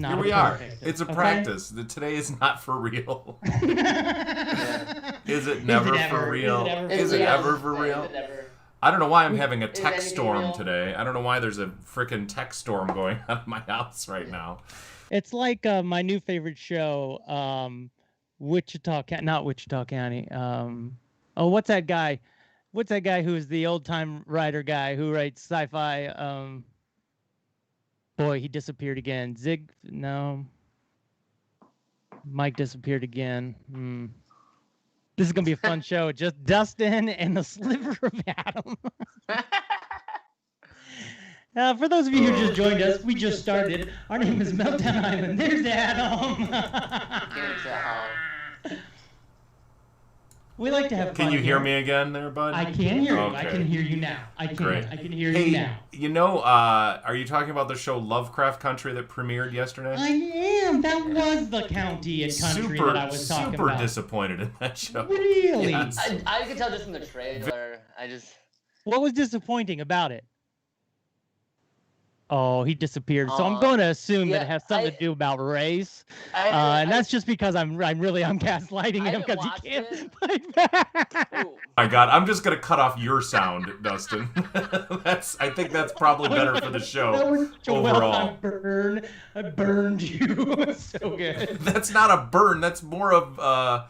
not Here we a are. perfect. It's a Okay? practice. Today is not for real. Is it never for real? Is it ever for real? Is it ever? I don't know why I'm having a Is text anything storm real? today. I don't know why there's a freaking text storm going on in my house right now. It's like my new favorite show, not Wichita County. What's that guy? What's that guy who's the old time writer guy who writes sci-fi? Boy, he disappeared again. No. Mike disappeared again. This is gonna be a fun show. Just Dustin and the sliver of Adam. For those of you who just joined us, we just started. Our name is Meltdown Island. There's Adam. We like to have fun. Can you hear here. me again there, bud? I can hear you. I Okay. can hear you now. I can. Great. I can hear Hey, you now. you know, are you talking about the show Lovecraft Country that premiered yesterday? I am. That was the county and country that I was talking super about. disappointed in that show. Really? Yes. I could tell just from the trailer. What was disappointing about it? Oh, he disappeared. So I'm Aw. going to assume that Yeah, it has something to do about race. I And that's just because I'm gaslighting I him haven't because he watched can't fight back. Ooh. My God, I'm just gonna cut off your sound, Dustin. I think that's probably better for the That show was such a overall. well-timed burn. I burned you. So good. That's not a burn. That's more of a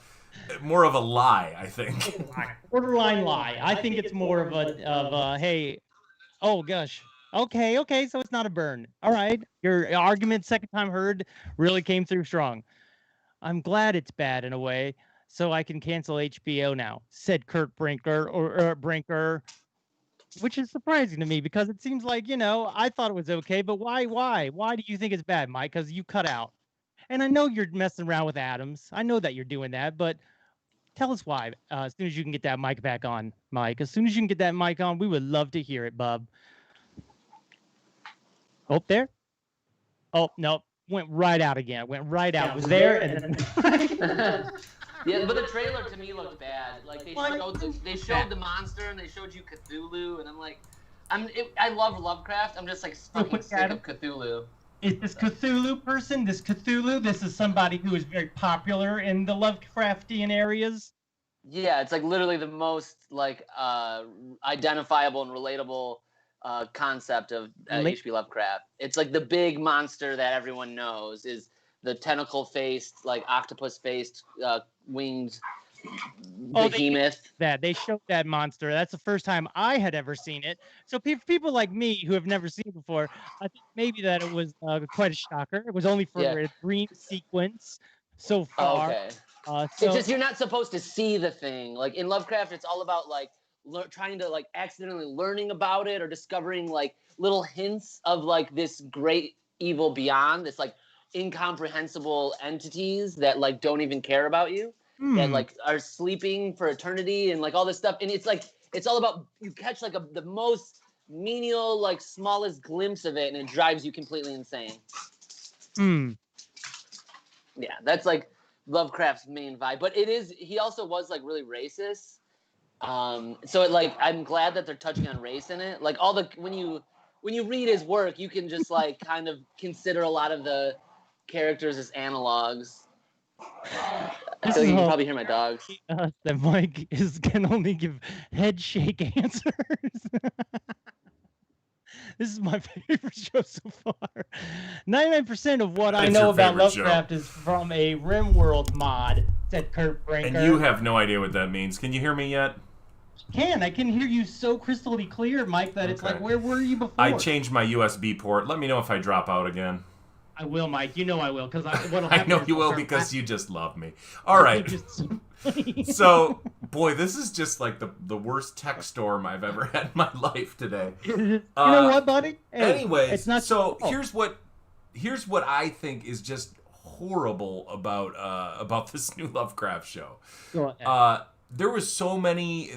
lie, I think. Borderline lie. I think it's more of a hey, oh gosh. Okay, so it's not a burn. All right. Your argument, second time heard, really came through strong. I'm glad it's bad in a way, so I can cancel HBO now, said Kurt Brinker, which is surprising to me because it seems like, I thought it was okay, but why? Why do you think it's bad, Mike? Because you cut out. And I know you're messing around with Adams. I know that you're doing that, but tell us why. As soon as you can get that mic back on, Mike. As soon as you can get that mic on, we would love to hear it, bub. Oh, there. Oh, no. Went right out again. Went right out. Was there and then... Yeah, but the trailer to me looked bad. Like they showed the monster and they showed you Cthulhu, and I'm like, I love Lovecraft. I'm just like fucking sick of Cthulhu. Is this Cthulhu person? This is somebody who is very popular in the Lovecraftian areas. Yeah, it's like literally the most like identifiable and relatable concept of H.P. Lovecraft. It's like the big monster that everyone knows is the tentacle-faced, like octopus-faced, winged behemoth. They showed that monster. That's the first time I had ever seen it. So people like me who have never seen it before, I think maybe that it was quite a shocker. It was only for a dream sequence so far. Okay. So, It's just you're not supposed to see the thing. Like in Lovecraft, it's all about like trying to like accidentally learning about it or discovering like little hints of like this great evil beyond, this like incomprehensible entities that like don't even care about you, that like are sleeping for eternity and like all this stuff. And it's like it's all about you catch like the most menial, like smallest glimpse of it, and it drives you completely insane. Yeah, that's like Lovecraft's main vibe. But he also was like really racist. So it like I'm glad that they're touching on race in it. Like when you read his work, you can just like kind of consider a lot of the characters as analogs. I feel like you can probably hear my dogs. That Mike can only give head shake answers. This is my favorite show so far. 99% of what I know about Lovecraft is from a RimWorld mod, said Kurt Brinker. And you have no idea what that means. Can you hear me yet? I can hear you so crystally clear, Mike, that it's like, where were you before? I changed my USB port. Let me know if I drop out again. I will, Mike. You know I will, because I know you will because you just love me. All right. So, boy, this is just like the worst text storm I've ever had in my life today. You know what, buddy? Hey, anyways, it's not here's what I think is just horrible about this new Lovecraft show. Go ahead. There was so many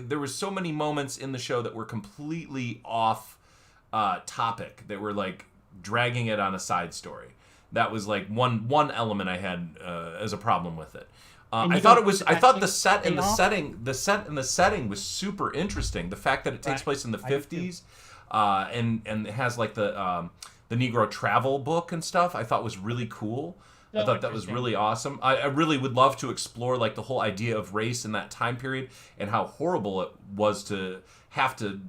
moments in the show that were completely off topic, that were like dragging it on a side story. That was like one element I had as a problem with it. I thought the set and the setting was super interesting. The fact that it takes place in the 50s, and it has like the the Negro travel book and stuff. I thought was really cool. So I thought that was really awesome. I really would love to explore like the whole idea of race in that time period and how horrible it was to have to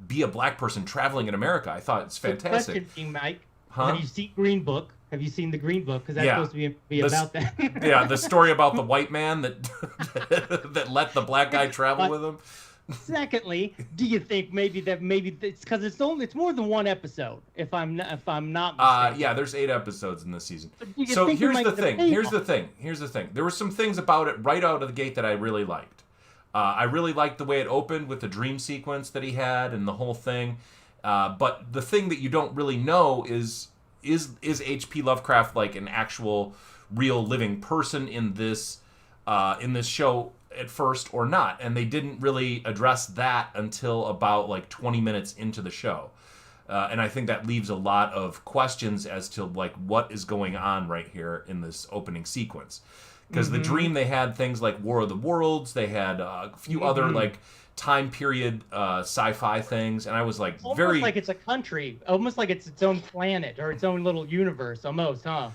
be a black person traveling in America. I thought it's fantastic. Question being, Mike, Huh? have you seen Green Book? Have you seen the Green Book? Because that's supposed to be about that. Yeah, the story about the white man that that let the black guy travel with him. Secondly, do you think maybe it's because it's more than one episode? If I'm not mistaken. Yeah, there's 8 episodes in this season. You So think here's it the might thing. be Here's the thing. Here's the thing. There were some things about it right out of the gate that I really liked. I really liked the way it opened with the dream sequence that he had and the whole thing. But the thing that you don't really know is H.P. Lovecraft like an actual real living person in this show at first or not? And they didn't really address that until about like 20 minutes into the show. And I think that leaves a lot of questions as to like what is going on right here in this opening sequence. Because the dream, they had things like War of the Worlds, they had a few other like time period sci-fi things, and I was like almost like it's a country, almost like it's its own planet or its own little universe, almost, huh?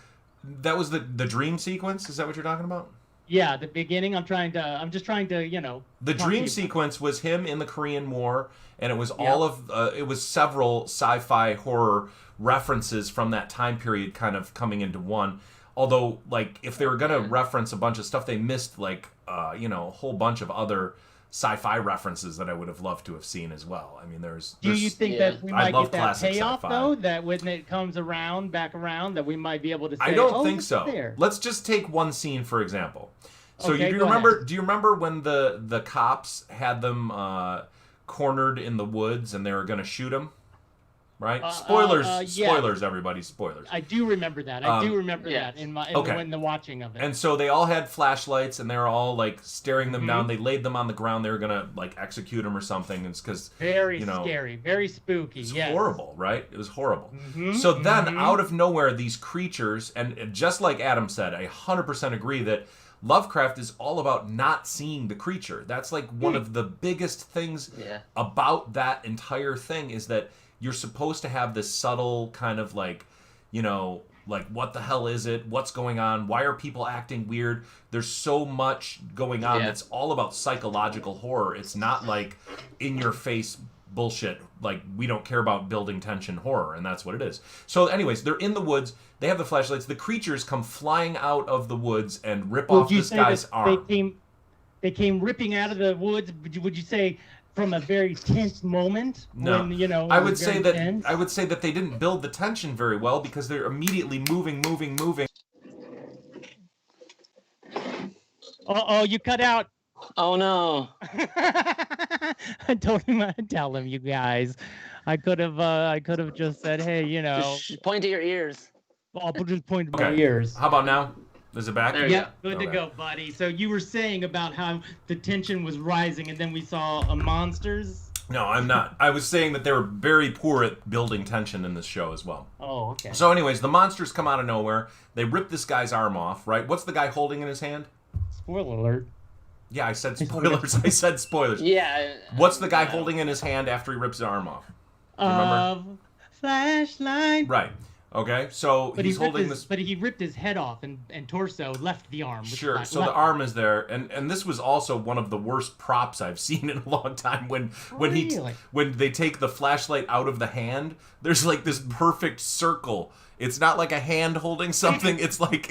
That was the dream sequence. Is that what you're talking about? Yeah, the beginning. I'm just trying to, The dream sequence was him in the Korean War, and it was all of it was several sci-fi horror references from that time period kind of coming into one. Although, like, if they were gonna reference a bunch of stuff, they missed like a whole bunch of other sci-fi references that I would have loved to have seen as well. I mean, there's Do you think that we might get that classic payoff sci-fi. though? That when it comes back around, that we might be able to say, I don't think it's so. there. Let's just take one scene for example. So Okay, do you go remember? ahead. Do you remember when the cops had them cornered in the woods and they were going to shoot him? Right? Spoilers, yeah. spoilers, everybody, spoilers. I do remember that. I do remember yeah. that in the watching of it. And so they all had flashlights and they were all like staring them down. They laid them on the ground. They were gonna like execute them or something. It's because very scary, very spooky. It's yes. horrible, right? It was horrible. So then, out of nowhere, these creatures, and just like Adam said, I 100% agree that Lovecraft is all about not seeing the creature. That's like one of the biggest things about that entire thing is that you're supposed to have this subtle kind of like, like what the hell is it? What's going on? Why are people acting weird? There's so much going on. It's all about psychological horror. It's not like in your face bullshit. Like we don't care about building tension horror, and that's what it is. So anyways, they're in the woods. They have the flashlights. The creatures come flying out of the woods and rip off this guy's arm. They came ripping out of the woods. Would you say from a very tense moment? No, when, I would say that they didn't build the tension very well because they're immediately moving. Oh, you cut out. Oh no! I told him I'd tell him, you guys. I could have just said, hey, Just point to your ears. I'll just point to my ears. How about now? Is it back? There Yeah, good to go, buddy. So you were saying about how the tension was rising, and then we saw monsters. No, I'm not. I was saying that they were very poor at building tension in this show as well. Oh, okay. So anyways, the monsters come out of nowhere. They rip this guy's arm off, right? What's the guy holding in his hand? Spoiler alert. Yeah, I said spoilers. I said spoilers. Yeah. What's the guy holding in his hand after he rips his arm off? Do you remember? Flashlight. Right. Okay, so he's holding this. But he ripped his head off and torso, left the arm. Sure. So the arm is there, and this was also one of the worst props I've seen in a long time. When they take the flashlight out of the hand, there's like this perfect circle. It's not like a hand holding something. It's like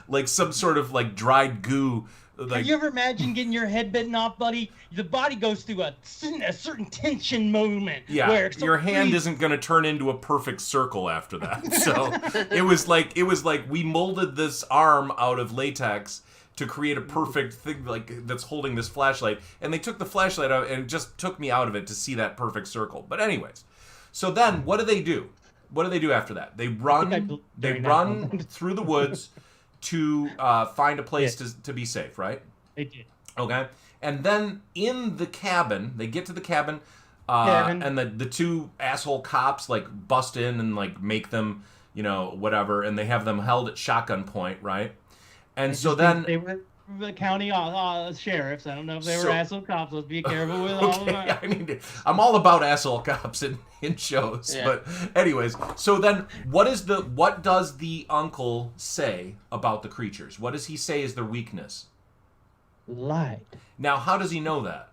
like some sort of like dried goo. Like, have you ever imagined getting your head bitten off, buddy? The body goes through a certain tension moment. Yeah, where your hand isn't going to turn into a perfect circle after that. So it was like we molded this arm out of latex to create a perfect thing like that's holding this flashlight, and they took the flashlight out and it just took me out of it to see that perfect circle. But anyways, so then what do they do? What do they do after that? They run. They run through the woods to find a place to be safe, right? They did. Okay. And then in the cabin, they get to the cabin, and the two asshole cops like bust in and like make them, whatever, and they have them held at shotgun point, right? And so then they were the county sheriffs. I don't know if they were asshole cops. Let's be careful with all of Okay, that. I mean, I'm all about asshole cops in shows, Yeah. but anyways. So then, what does the uncle say about the creatures? What does he say is their weakness? Lied. Now, how does he know that?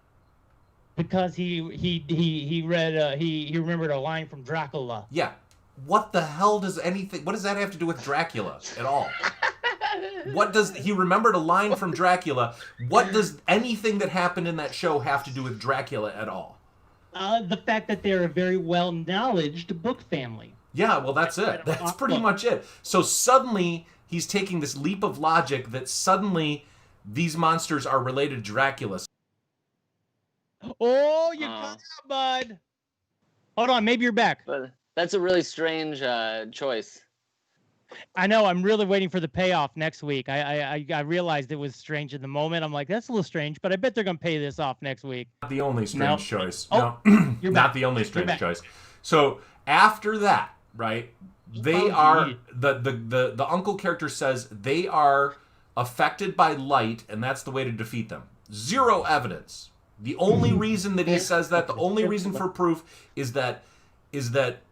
Because he read he remembered a line from Dracula. Yeah. What the hell does what does that have to do with Dracula at all? What does he remembered a line from Dracula? What does anything that happened in that show have to do with Dracula at all? The fact that they're a very well-knowledged book family. Yeah, well, that's it. That's pretty much it. So suddenly he's taking this leap of logic that suddenly these monsters are related to Dracula. Oh, you got it, bud. Hold on, maybe you're back. But that's a really strange choice. I know. I'm really waiting for the payoff next week. I realized it was strange in the moment. I'm like, that's a little strange, but I bet they're gonna pay this off next week. Not the only strange choice. Oh, no, you're not back. the only strange back. choice. So after that, right? They are the uncle character says they are affected by light, and that's the way to defeat them. Zero evidence. The only reason that he says that, the only reason for proof is that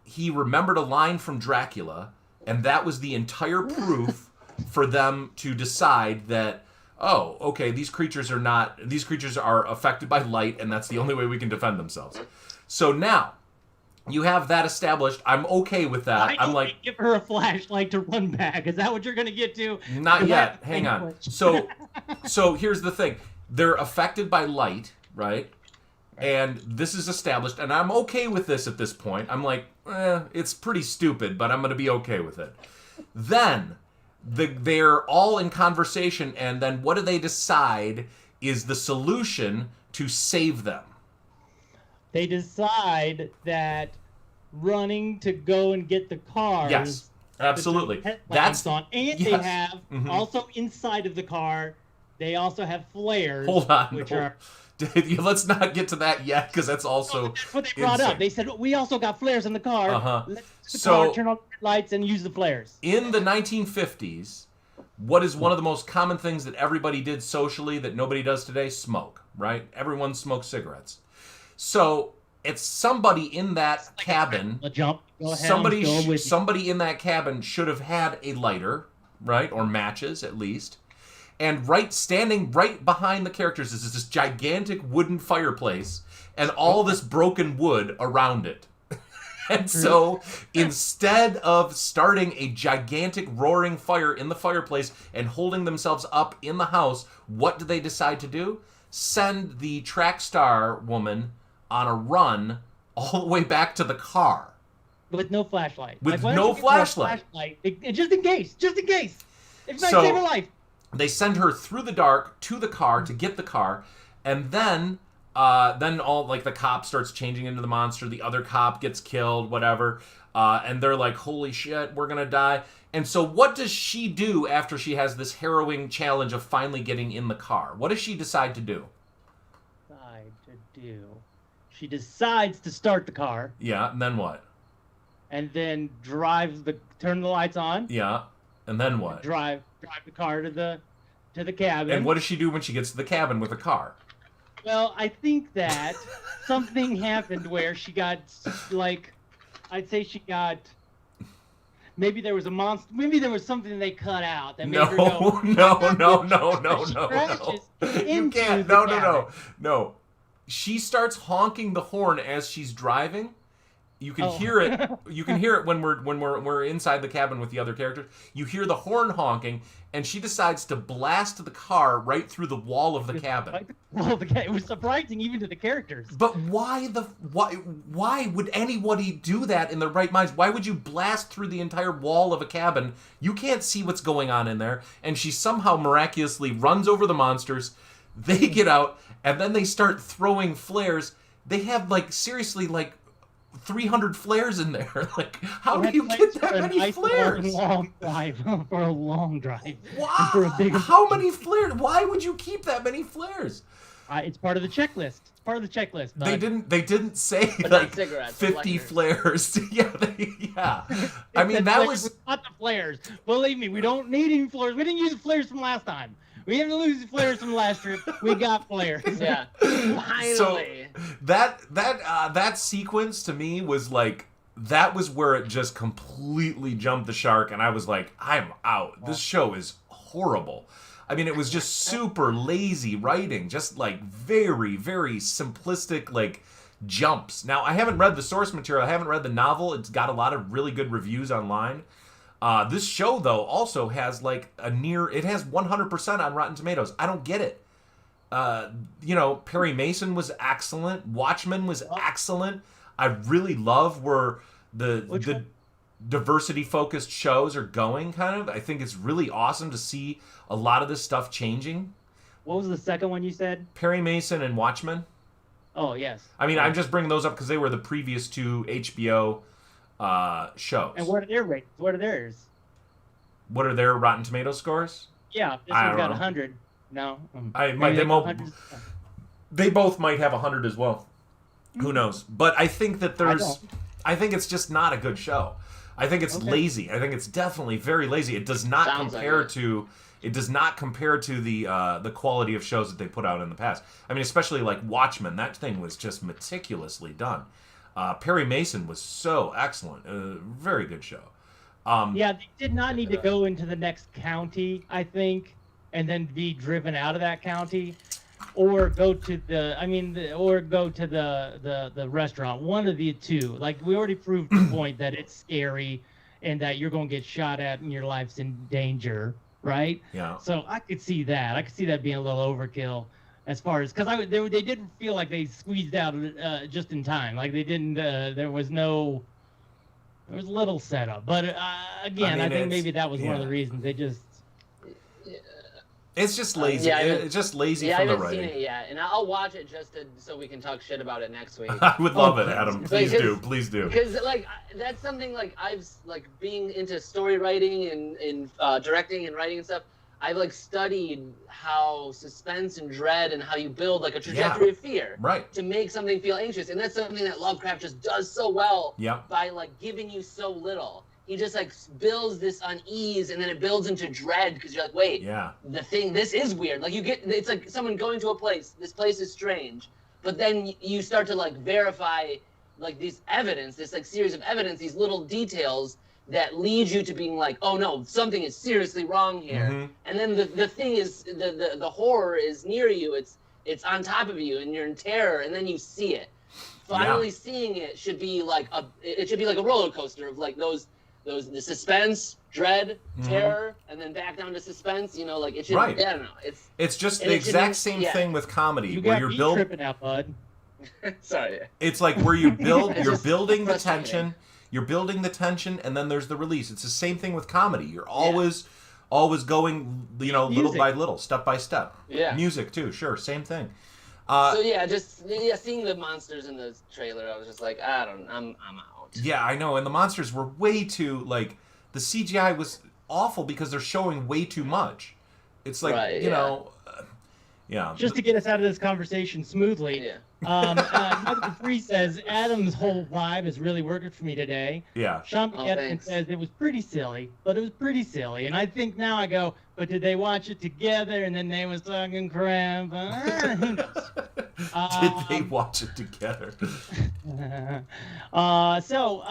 he remembered a line from Dracula, and that was the entire proof for them to decide that, oh, okay, these creatures are affected by light, and that's the only way we can defend themselves. So now you have that established. I'm okay with that. I'm like, give her a flashlight to run back. Is that what you're gonna get to? not yet. Hang on. So here's the thing. They're affected by light, right? And this is established, and I'm okay with this at this point. I'm like, it's pretty stupid, but I'm going to be okay with it. Then they're all in conversation, and then what do they decide is the solution to save them? They decide that running to go and get the cars. Yes, absolutely. That's on, and they yes. have also inside of the car. They also have flares. Hold on. Which are. Let's not get to that yet, because that's also That's what they brought insane. up. They said, we also got flares in the car. Let's get the So- car, turn on the lights, and use the flares. In the 1950s, what is one of the most common things that everybody did socially that nobody does today? Smoke, right? Everyone smokes cigarettes. So it's somebody in that cabin. A jump. Go ahead, I'm going with you. Somebody in that cabin should have had a lighter, right, or matches at least. And standing right behind the characters is this gigantic wooden fireplace and all this broken wood around it. And so instead of starting a gigantic roaring fire in the fireplace and holding themselves up in the house, what do they decide to do? Send the track star woman on a run all the way back to the car. With no flashlight. With why no don't you give her a flashlight. Just in case. It might So- save her life. They send her through the dark to the car to get the car, and then all like the cop starts changing into the monster. The other cop gets killed, whatever, and they're like, "Holy shit, we're gonna die!" And so, what does she do after she has this harrowing challenge of finally getting in the car? What does she decide to do? She decides to start the car Yeah, and then what? and then turn the lights on. Yeah, and then what? Drive the car to the cabin. And what does she do when she gets to the cabin with the car? Well, I think that something happened where she got maybe there was a monster. Maybe there was something they cut out that made her go. No. You into can't. the No. She starts honking the horn as she's driving. You can hear it. You can hear it when we're inside the cabin with the other characters. You hear the horn honking, and she decides to blast the car right through the wall of the cabin. Well, it was surprising even to the characters. But why would anybody do that in their right minds? Why would you blast through the entire wall of a cabin? You can't see what's going on in there, and she somehow miraculously runs over the monsters. They get out, and then they start throwing flares. They have seriously 300 flares in there. How do you get that many flares? For a long drive. Wow. For a big. How many flares? Why would you keep that many flares? It's part of the checklist. Bud. They didn't say But not cigarettes, 50 lighters. flares. Yeah. I mean, that was not the flares. Believe me, we don't need any flares. We didn't use the flares from last time. We didn't lose players from last trip. We got players. Yeah. Finally. So that sequence to me was like, that was where it just completely jumped the shark, and I was like, I'm out. This show is horrible. I mean, it was just super lazy writing, just like very, very simplistic, like jumps. Now, I haven't read the source material. I haven't read the novel. It's got a lot of really good reviews online. This show, though, also has like it has 100% on Rotten Tomatoes. I don't get it. Perry Mason was excellent. Watchmen was excellent. I really love where the diversity-focused shows are going, kind of. I think it's really awesome to see a lot of this stuff changing. What was the second one you said? Perry Mason and Watchmen. Oh, yes. I mean, I'm just bringing those up because they were the previous two HBO shows. And what are their ratings? What are theirs? What are their Rotten Tomato scores? Yeah, this one's got 100. No. They both might have 100 as well. Who knows? But I think that I think it's just not a good show. I think it's lazy. I think it's definitely very lazy. It does not compare to the quality of shows that they put out in the past. I mean, especially like Watchmen. That thing was just meticulously done. Perry Mason was so excellent. Very good show. Yeah, they did not need to go into the next county, I think, and then be driven out of that county, or go to the restaurant. One of the two. Like, we already proved the point that it's scary and that you're going to get shot at and your life's in danger, right? Yeah. So I could see that. I could see that being a little overkill. As far as, because they didn't feel like they squeezed out just in time. Like they didn't. There was little setup. But again, I think maybe that was one of the reasons they just. It's just lazy. It's just lazy from the writing. I haven't seen it yet, and I'll watch it so we can talk shit about it next week. I would love it, Adam. Please do. Because like that's something like I've like being into story writing and directing and writing and stuff. I've like studied how suspense and dread and how you build like a trajectory of fear to make something feel anxious, and that's something that Lovecraft just does so well by like giving you so little. He just like builds this unease, and then it builds into dread because you're like, wait, this is weird. Like it's like someone going to a place. This place is strange, but then you start to like verify like this like series of evidence, these little details that lead you to being like, oh no, something is seriously wrong here. Mm-hmm. And then the thing is, the horror is near you. It's on top of you, and you're in terror, and then you see it. Finally seeing it should be like a roller coaster of like the suspense, dread, terror, and then back down to suspense. You know, like it should. I don't know. It's just the exact same thing with comedy, where you're tripping out, bud. Sorry. It's like where you build, you're building the tension. You're building the tension, and then there's the release. It's the same thing with comedy. You're always going, little by little, step by step. Yeah. Music too, sure, same thing. Seeing the monsters in the trailer, I was just like, I'm out. Yeah, I know, and the monsters were way too the CGI was awful because they're showing way too much. It's like Just to get us out of this conversation smoothly. Yeah. Michael Free says Adam's whole vibe is really working for me today. Yeah. Sean Edson says it was pretty silly, but it was pretty silly. And I think now I go, but did they watch it together and then they was talking crap? Who knows? Did they watch it together? So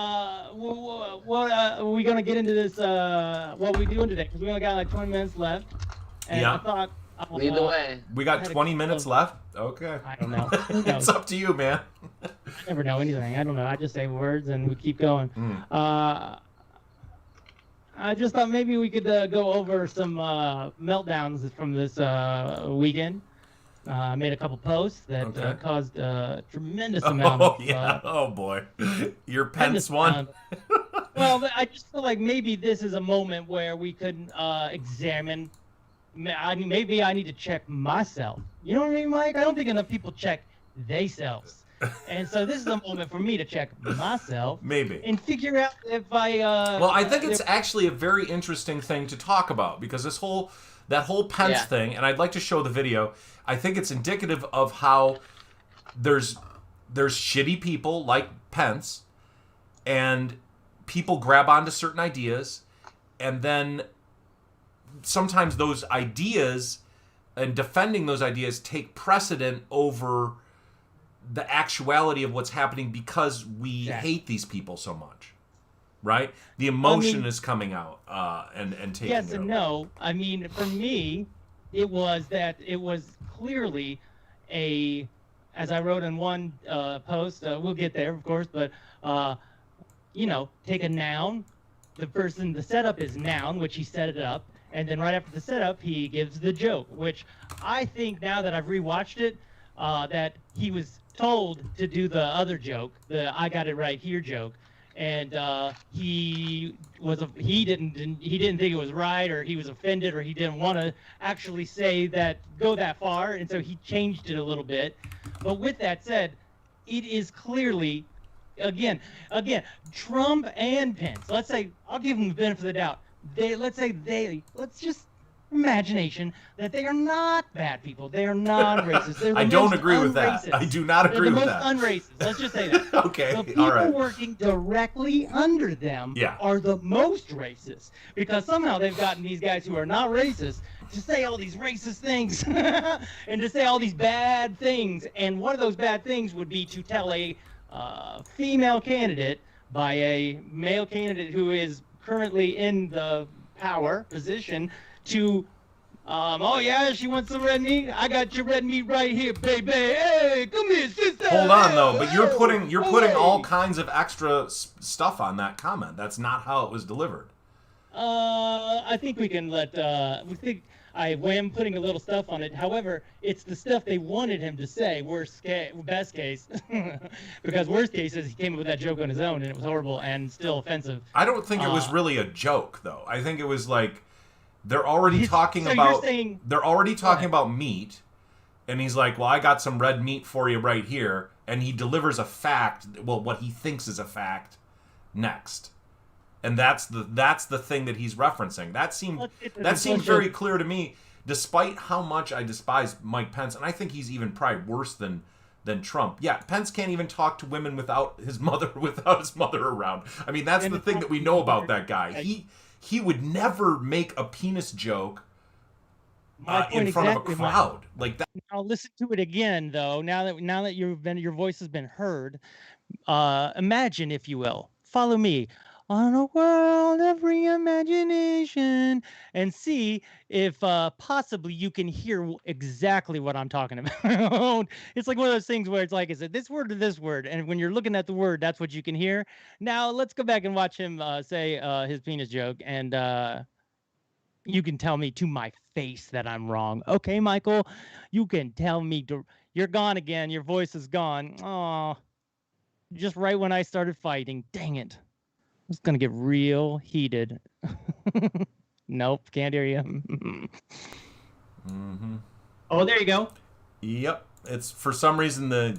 what are we gonna get into this? What are we doing today? Because we only got like 20 minutes left. And I thought. Lead the way. We got 20 minutes left? Okay. I don't know. It's up to you, man. I never know anything. I don't know. I just say words and we keep going. I just thought maybe we could go over some meltdowns from this weekend. I made a couple posts that caused a tremendous amount of... oh, boy. Your Pence one. Well, I just feel like maybe this is a moment where we could examine... I mean, maybe I need to check myself. You know what I mean, Mike? I don't think enough people check theyselves. And so this is a moment for me to check myself. Maybe. And figure out if I... well, I think it's actually a very interesting thing to talk about because that whole Pence thing, and I'd like to show the video, I think it's indicative of how there's shitty people like Pence, and people grab onto certain ideas, and then sometimes those ideas and defending those ideas take precedent over the actuality of what's happening because we hate these people so much, right? The emotion is coming out and taking yes it and over. no. I mean, for me, it was clearly a, as I wrote in one post, we'll get there, of course, but take a noun. The setup is noun, which he set it up, and then right after the setup, he gives the joke, which I think now that I've rewatched it, that he was told to do the other joke, the "I got it right here" joke, and he didn't think it was right, or he was offended, or he didn't want to actually go that far, and so he changed it a little bit. But with that said, it is clearly, again, Trump and Pence. Let's say, I'll give them the benefit of the doubt. Let's just imagination that they are not bad people. They are non-racist. I don't agree with that. I do not agree with that. They're the most unracist. Let's just say that. Okay, the people all right. working directly under them are the most racist, because somehow they've gotten these guys who are not racist to say all these racist things and to say all these bad things. And one of those bad things would be to tell a female candidate by a male candidate who is currently in the power position to oh yeah, she wants some red meat. I got your red meat right here, baby. Hey, come here, sister. Hold on though, but you're putting all kinds of extra stuff on that comment. That's not how it was delivered. I think we can let I am putting a little stuff on it. However, it's the stuff they wanted him to say. Best case, because worst case is he came up with that joke on his own and it was horrible and still offensive. I don't think it was really a joke though. I think it was like they're already talking about meat, and he's like, "Well, I got some red meat for you right here," and he delivers a fact. Well, what he thinks is a fact next. And that's the thing that he's referencing. That seemed very clear to me, despite how much I despise Mike Pence, and I think he's even probably worse than Trump. Yeah, Pence can't even talk to women without his mother around. I mean, that's the thing that we know about that guy. He would never make a penis joke in front of a crowd like that. I'll listen to it again, though. Now that your voice has been heard, imagine, if you will, follow me on a world of reimagination and see if possibly you can hear exactly what I'm talking about. It's like one of those things where it's like, is it this word or this word? And when you're looking at the word, that's what you can hear. Now let's go back and watch him say his penis joke, and you can tell me to my face that I'm wrong. Okay, Michael, you can tell me you're gone again. Your voice is gone. Oh, just right when I started fighting. Dang it. It's going to get real heated. Nope, can't hear you. Mm-hmm. Oh, there you go. Yep. It's for some reason the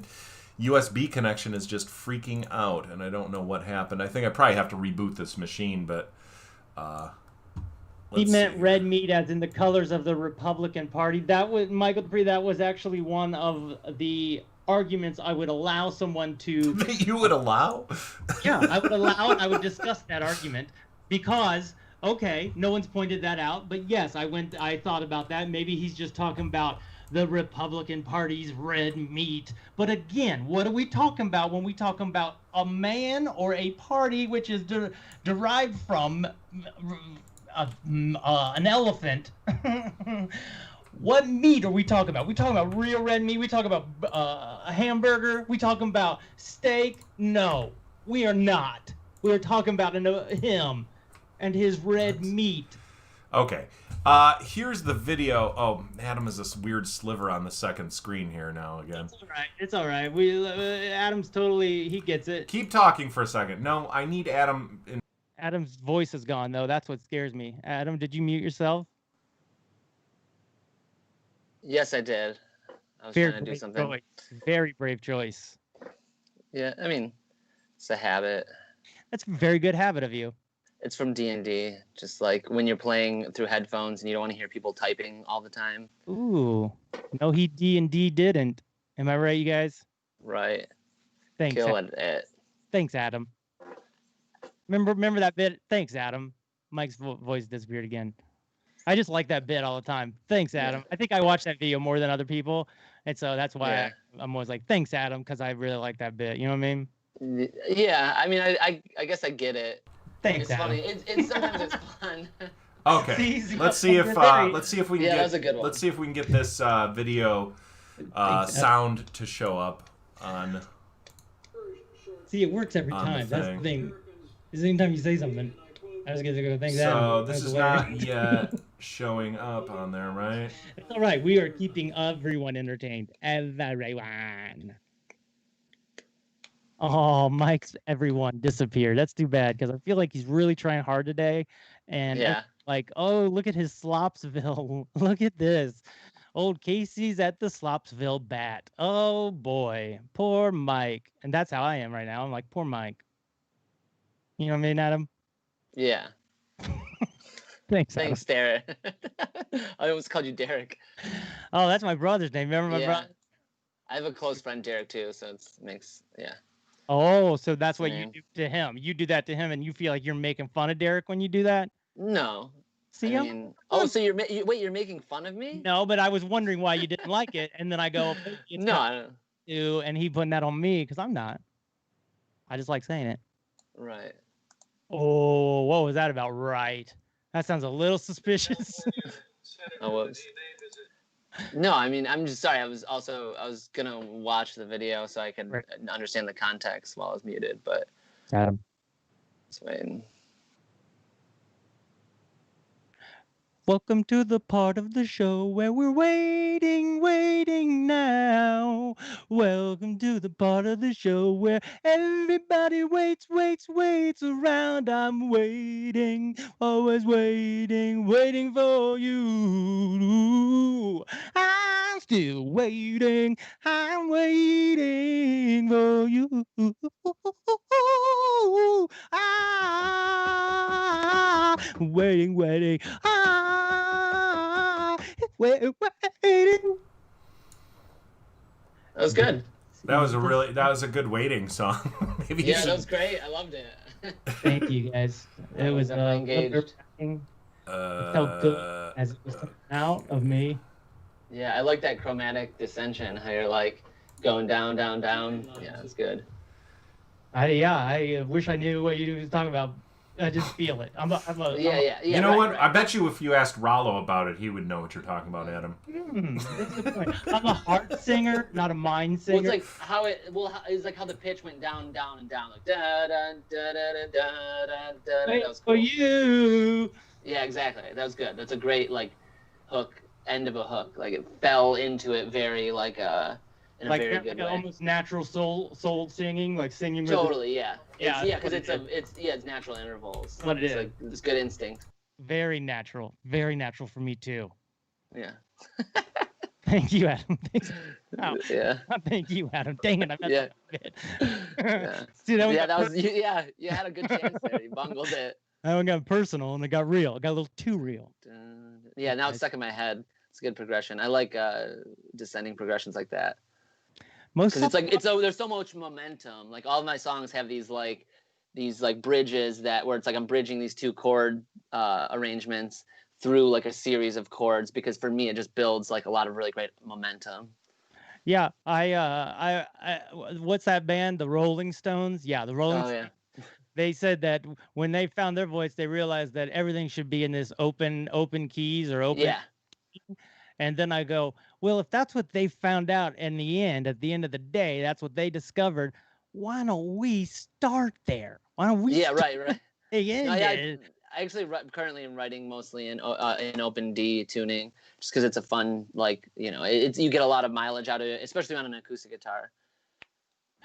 USB connection is just freaking out, and I don't know what happened. I think I probably have to reboot this machine, but he meant red meat as in the colors of the Republican Party. That was, Michael Dupree, that was actually one of the arguments I would allow someone to... You would allow? Yeah, I would allow it. I would discuss that argument because, okay, no one's pointed that out. But yes, I thought about that. Maybe he's just talking about the Republican Party's red meat. But again, what are we talking about when we talk about a man or a party which is derived from an elephant? What meat are we talking about? We talking about real red meat? We talking about a hamburger? We talking about steak? No, we are not. We are talking about him and his red meat. Okay. Here's the video. Oh, Adam is this weird sliver on the second screen here now again. It's all right. Adam's totally, he gets it. Keep talking for a second. No, I need Adam. Adam's voice is gone, though. That's what scares me. Adam, did you mute yourself? Yes, I did. I was trying to do something. Choice. Very brave choice. Yeah, I mean, it's a habit. That's a very good habit of you. It's from D&D. Just like when you're playing through headphones and you don't want to hear people typing all the time. Ooh. No, he D&D didn't. Am I right, you guys? Right. Thanks. Kill it. Thanks, Adam. Remember that bit? Thanks, Adam. Mike's voice disappeared again. I just like that bit all the time. Thanks, Adam. I think I watch that video more than other people, and so that's why I'm always like, thanks, Adam, because I really like that bit. You know what I mean? Yeah, I mean, I guess I get it. Thanks, it's Adam. funny. It's sometimes it's fun. Okay, let's see if we can that get was a good one. let's see if we can get this video sound to show up on. See, it works every time. That's the thing. Is anytime you say something, I was gonna go thanks, Adam. So this is not yet showing up on there, right? It's all right. We are keeping everyone entertained. Everyone. Oh, Mike's everyone disappeared. That's too bad because I feel like he's really trying hard today. And like, oh, look at his Slopsville. Look at this. Old Casey's at the Slopsville bat. Oh boy. Poor Mike. And that's how I am right now. I'm like, poor Mike. You know what I mean, Adam? Yeah. Thanks, Derek. I almost called you Derek. Oh, that's my brother's name. Remember my brother? I have a close friend, Derek, too, so it makes, Oh, so that's what you do to him. You do that to him, and you feel like you're making fun of Derek when you do that? No. See, I mean, so you're making fun of me? No, but I was wondering why you didn't like it, and then I go, no, I don't. And he putting that on me because I'm not. I just like saying it. Right. Oh, what was that about? Right. That sounds a little suspicious. Oh, whoops. No, I mean, I'm just sorry. I was gonna watch the video so I could understand the context while I was muted, but Adam. Just waiting. Welcome to the part of the show where we're waiting now. Welcome to the part of the show where everybody waits around. I'm waiting, always waiting for you. I'm still waiting, I'm waiting for you. Waiting. Waiting. That was good. That was a good waiting song. Maybe that was great. I loved it. Thank you guys. It was engaged. It felt good as it was coming out of me. Yeah, I like that chromatic dissension. How you're like going down. Yeah, it's good. I wish I knew what you were talking about. I just feel it. Yeah. You know what? Right. I bet you if you asked Rollo about it, he would know what you're talking about, Adam. That's the point. I'm a heart singer, not a mind singer. Well, it's like how it's like how the pitch went down and down, like da da da da da da da. That was cool. For you. Yeah, exactly. That was good. That's a great like hook, end of a hook. Like it fell into it very like in a very good way. Almost natural soul singing, like singing. Totally, yeah. Because it's natural intervals. What it is. Like, it's good instinct. Very natural for me too. Yeah. Thank you, Adam. Oh, yeah. Thank you, Adam. Dang it, I messed up a bit. Yeah. See, you had a good chance there. You bungled it. That one got personal and it got real. It got a little too real. Yeah, now it's stuck in my head. It's a good progression. I like descending progressions like that. Because there's so much momentum. Like all of my songs have these bridges where it's like I'm bridging these two chord arrangements through like a series of chords, because for me it just builds like a lot of really great momentum. Yeah, I what's that band? The Rolling Stones? Yeah, the Rolling Stones. Yeah. They said that when they found their voice, they realized that everything should be in this open keys or open. Yeah. And then I go, well, if that's what they found out at the end of the day, that's what they discovered. Why don't we start there? Why don't we? Yeah, right. I actually currently am writing mostly in open D tuning, just because it's a fun, like, you get a lot of mileage out of it, especially on an acoustic guitar.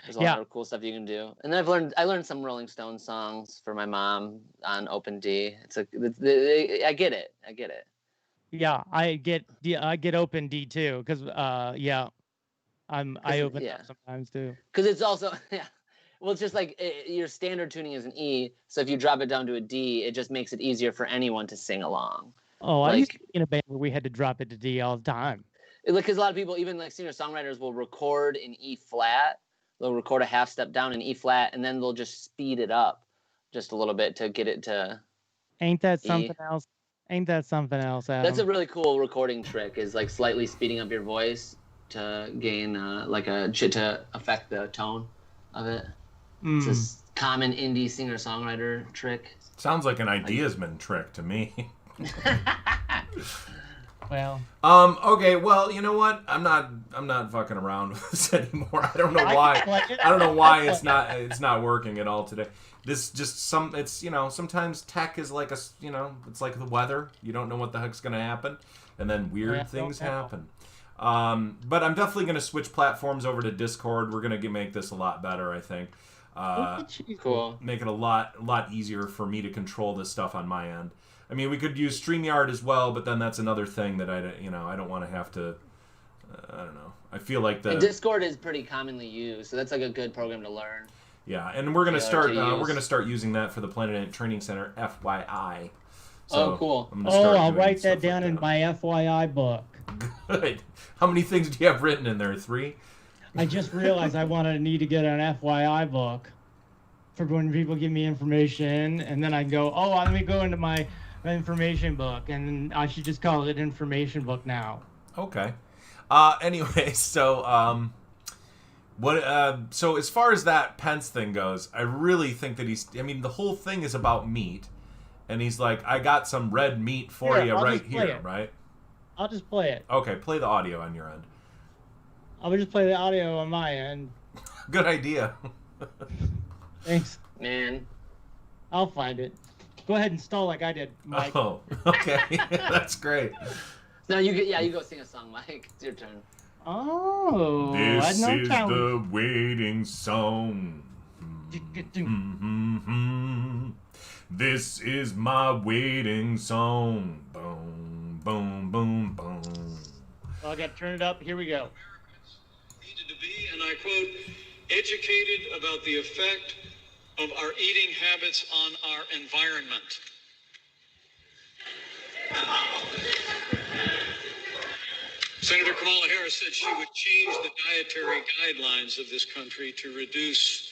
There's a lot of cool stuff you can do. And then I learned some Rolling Stones songs for my mom on open D. I get it. Yeah, I get open D too, because I open up sometimes too. Because it's also well, it's just like your standard tuning is an E, so if you drop it down to a D, it just makes it easier for anyone to sing along. Oh, I used to be in a band where we had to drop it to D all the time. Because a lot of people, even like singer-songwriters, will record in E flat. They'll record a half step down in E flat, and then they'll just speed it up just a little bit to get it to. Ain't that something else? Ain't that something else, Adam? That's a really cool recording trick. Is like slightly speeding up your voice to gain to affect the tone of it. It's a common indie singer-songwriter trick. Sounds like an ideasman trick to me. Well. Okay. Well, you know what? I'm not fucking around with this anymore. I don't know why. I don't know why it's not working at all today. This just it's sometimes tech is like it's like the weather. You don't know what the heck's gonna happen, and then weird things happen. But I'm definitely gonna switch platforms over to Discord. We're gonna make this a lot better, I think. Cool. Make it a lot easier for me to control this stuff on my end. I mean, we could use StreamYard as well, but then that's another thing that I don't want to have to. I don't know. I feel like And Discord is pretty commonly used, so that's like a good program to learn. Yeah, and we're gonna start using that for the Planet Ant Training Center, FYI. So cool. I'll write that down in my FYI book. Good. How many things do you have written in there? 3? I just realized I need to get an FYI book for when people give me information, and then I go, let me go into my information book, and I should just call it information book now. Okay. Anyway, so so as far as that Pence thing goes, I really think that the whole thing is about meat, and he's like, I got some red meat for you right here, right? I'll just play it. Okay, play the audio on your end. I'll just play the audio on my end. Good idea. Thanks. Man. I'll find it. Go ahead and stall like I did, Mike. Oh, okay. That's great. No, you go sing a song, Mike. It's your turn. Oh, this is the waiting song. This is my waiting song. Boom, boom, boom, boom. Well, I got to turn it up. Here we go. Needed to be, and I quote, educated about the effect of our eating habits on our environment. Senator Kamala Harris said she would change the dietary guidelines of this country to reduce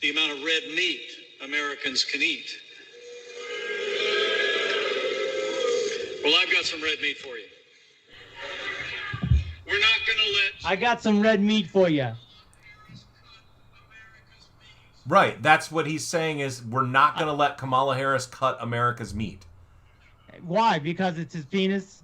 the amount of red meat Americans can eat. Well, I've got some red meat for you. We're not going to let... I got some red meat for you. Right, that's what he's saying is we're not going to let Kamala Harris cut America's meat. Why? Because it's his penis?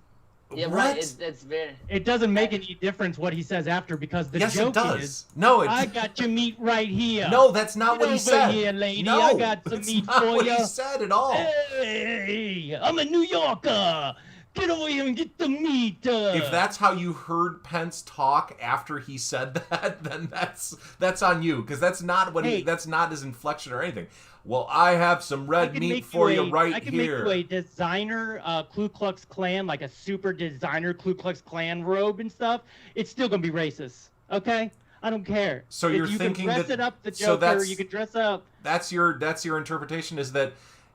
Yeah, what? right. It's very... It doesn't make any difference what he says after, because the yes, joke it does. is, No, I got your meat right here. No, that's not what he said. Here, lady. No, I got some meat not for what you. he said at all. Hey, I'm a New Yorker. Get over here and get the meat. If that's how you heard Pence talk after he said that, then that's on you, because that's not what that's not his inflection or anything. Well, I have some red meat for you right here. I can make you a designer Ku Klux Klan, like a super designer Ku Klux Klan robe and stuff. It's still gonna be racist, okay? I don't care. So you're thinking that you can dress it up, the Joker. You could dress up. That's your interpretation, is that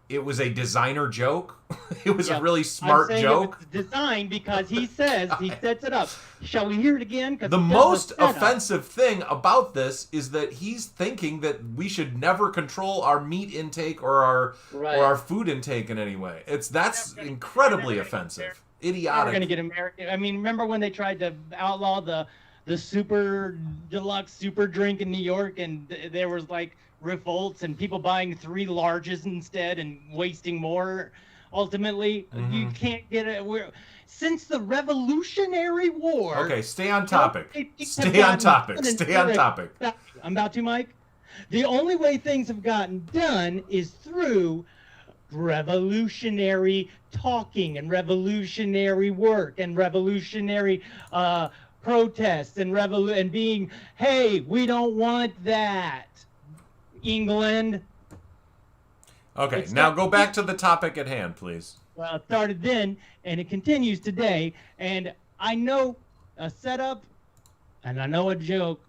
it was a designer joke? It was a really smart joke? It was designed because he says, he sets it up. Shall we hear it again? The most offensive thing about this is that he's thinking that we should never control our meat intake or our food intake in any way. That's incredibly offensive. Idiotic. We're going to get American. I mean, remember when they tried to outlaw the super deluxe super drink in New York, and there was like revolts and people buying 3 larges instead and wasting more? Ultimately, you can't get it. Since the Revolutionary War. Okay, stay on topic. Stay on topic. Stay on topic. I'm about to, Mike. The only way things have gotten done is through revolutionary talking and revolutionary work and revolutionary protests and being, hey, we don't want that. England. Okay, now go back to the topic at hand, please. Well, it started then, and it continues today. And I know a setup, and I know a joke,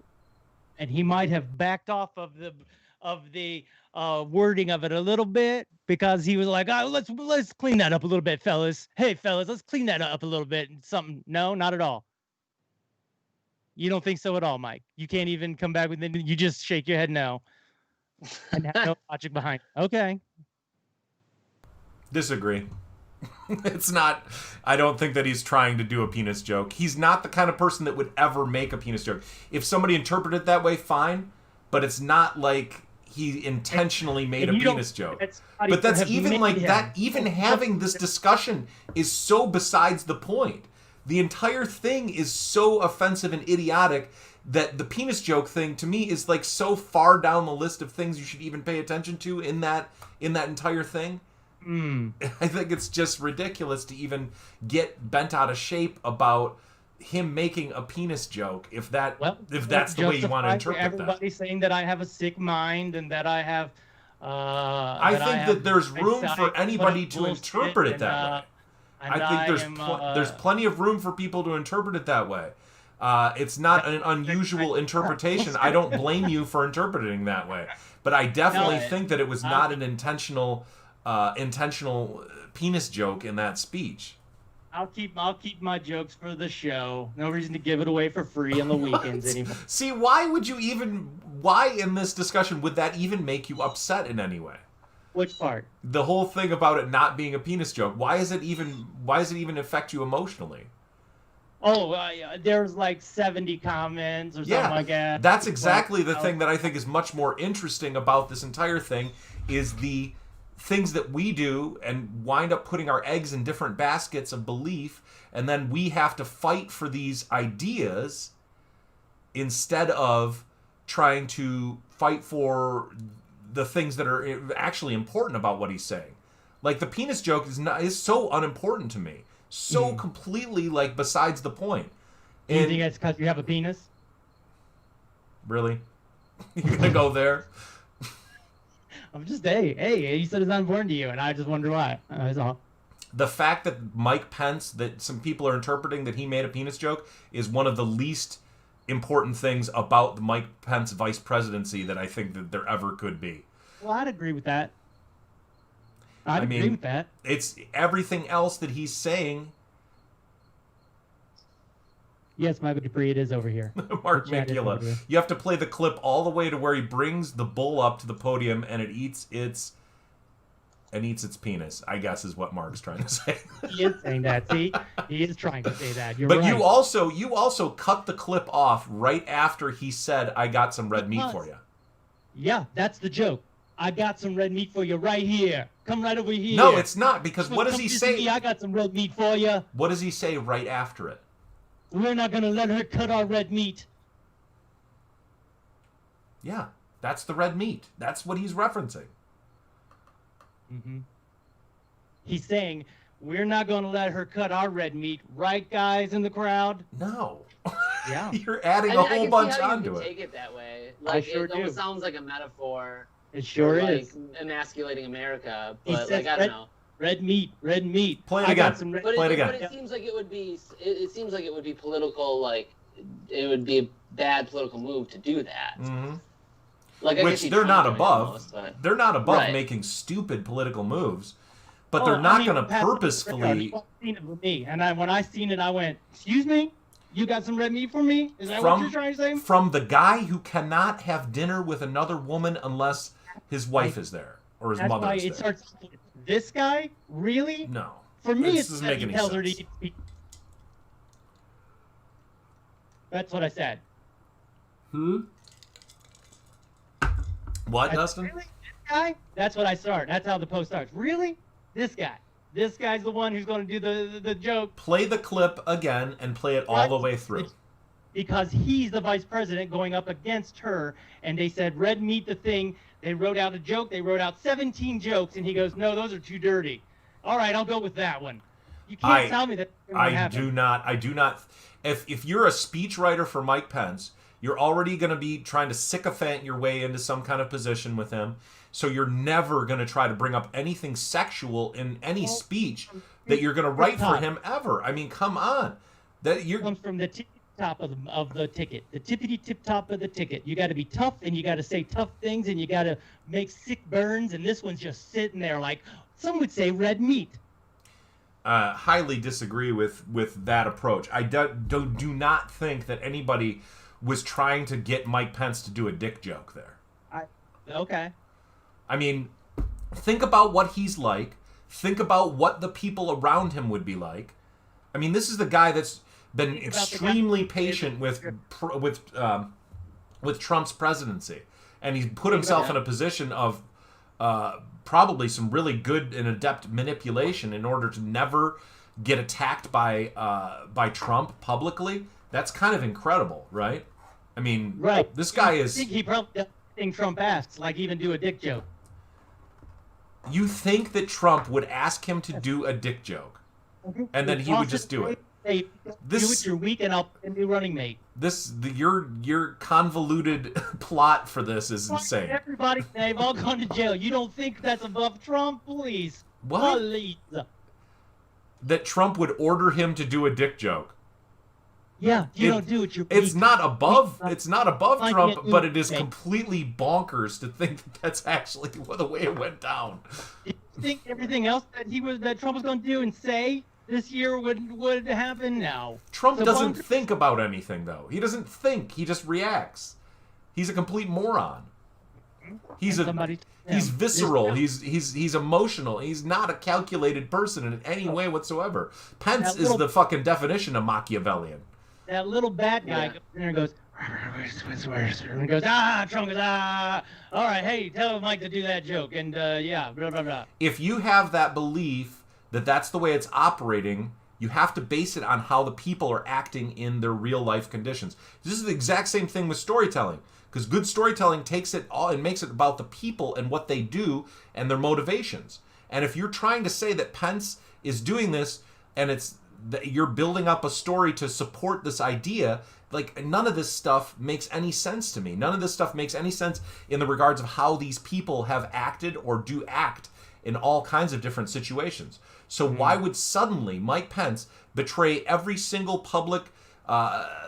and he might have backed off of the wording of it a little bit, because he was like, "Oh, let's clean that up a little bit, fellas. Hey, fellas, let's clean that up a little bit." And something? No, not at all. You don't think so at all, Mike? You can't even come back with it. You just shake your head no. And have no logic behind it. Okay. Disagree. It's not, I don't think that he's trying to do a penis joke. He's not the kind of person that would ever make a penis joke. If somebody interpreted it that way, fine. But it's not like he intentionally made a penis joke. But that's even like that, even having this discussion is so besides the point. The entire thing is so offensive and idiotic that the penis joke thing to me is like so far down the list of things you should even pay attention to in that entire thing. I think it's just ridiculous to even get bent out of shape about him making a penis joke if that's the way you want to interpret that. Everybody's saying that I have a sick mind and that I have I think that there's room for anybody to interpret it that way. I think there's plenty of room for people to interpret it that way. It's not an unusual interpretation. I don't blame you for interpreting that way, but I definitely think that it was not an intentional penis joke in that speech. I'll keep my jokes for the show. No reason to give it away for free on the weekends anymore. See, why in this discussion would that even make you upset in any way? Which part? The whole thing about it not being a penis joke. Why does it even affect you emotionally? Oh, there's like 70 comments or something like that. That's exactly the thing that I think is much more interesting about this entire thing is the things that we do and wind up putting our eggs in different baskets of belief, and then we have to fight for these ideas instead of trying to fight for the things that are actually important about what he's saying. Like the penis joke is so unimportant to me, so completely like besides the point. Do you think it's because you have a penis? Really? You're gonna go there? I'm just, hey, he said it's not important to you, and I just wonder why. That's all. The fact that Mike Pence, that some people are interpreting that he made a penis joke, is one of the least important things about the Mike Pence vice presidency that I think that there ever could be. Well, I'd agree with that. I'd agree with that. It's everything else that he's saying. Yes, Michael Dupree, it is over here. Mark Mangula. You have to play the clip all the way to where he brings the bull up to the podium and it eats its penis, I guess is what Mark's trying to say. He is saying that. See? He is trying to say that. You're but right. you also cut the clip off right after he said, I got some red meat for you. Yeah, that's the joke. I got some red meat for you right here. Come right over here. No, it's not, because what does he say? I got some red meat for you. What does he say right after it? We're not going to let her cut our red meat. Yeah, that's the red meat. That's what he's referencing. Mm-hmm. He's saying, we're not going to let her cut our red meat. Right, guys in the crowd? No. Yeah. You're adding a whole bunch onto it. I can take it that way. Like, it almost sounds like a metaphor. It sure is. Like, emasculating America. But, like, I don't know. Red meat. Play it again. Play it again. But it seems like it would be. It seems like it would be political. Like it would be a bad political move to do that. Mm-hmm. Like, which they're not above. Almost, they're not above making stupid political moves, but they're not going to purposefully. Seen it with me, and when I seen it, I went, "Excuse me, you got some red meat for me? Is that what you're trying to say?" From the guy who cannot have dinner with another woman unless his wife is there or his mother is there. It starts. This guy? Really? No. For me, this it's that he tells her to eat. That's what I said. What, Dustin? Really? This guy? That's what I start. That's how the post starts. Really? This guy. This guy's the one who's going to do the joke. Play the clip again and play it all the way through. Because he's the vice president going up against her, and they said, red meat the thing. They wrote out a joke. They wrote out 17 jokes, and he goes, no, those are too dirty. All right, I'll go with that one. You can't tell me that. I do not. If you're a speechwriter for Mike Pence, you're already going to be trying to sycophant your way into some kind of position with him. So you're never going to try to bring up anything sexual in any speech that you're going to write for him ever. I mean, come on. That comes from the top of the ticket, the tippity tip top of the ticket. You got to be tough, and you got to say tough things, and you got to make sick burns. And this one's just sitting there like some would say red meat. Highly disagree with that approach. I do not think that anybody was trying to get Mike Pence to do a dick joke there. Okay. I mean, think about what he's like. Think about what the people around him would be like. I mean, this is the guy that's been extremely patient with Trump's presidency, and he's put himself in a position of probably some really good and adept manipulation in order to never get attacked by Trump publicly. That's kind of incredible, right? I mean, right. This guy is. I think he probably does everything Trump asks, like even do a dick joke. You think that Trump would ask him to do a dick joke, and then he would just do it? Hey, do it, you're weak, and I'll put a new running mate. Your convoluted plot for this is insane. Everybody, they've all gone to jail. You don't think that's above Trump? Please. What? Please. That Trump would order him to do a dick joke. Yeah, you don't do it. You're it's weak. not above. It's not above I Trump, can't but do it is it. completely bonkers to think that that's actually the way it went down. Do you think everything else that Trump was going to do and say this year would happen now? Trump So doesn't think about anything, though. He doesn't think. He just reacts. He's a complete moron. He's visceral. He's emotional. He's not a calculated person in any way whatsoever. Pence is the fucking definition of Machiavellian. That little bad guy goes in there and goes, and goes, Trump goes, all right, hey, tell Mike to do that joke, and blah, blah, blah. If you have that belief that that's the way it's operating, you have to base it on how the people are acting in their real life conditions. This is the exact same thing with storytelling, because good storytelling takes it all and makes it about the people and what they do and their motivations. And if you're trying to say that Pence is doing this and it's that you're building up a story to support this idea, like, none of this stuff makes any sense to me. None of this stuff makes any sense in the regards of how these people have acted or do act in all kinds of different situations. So why would suddenly Mike Pence betray every single public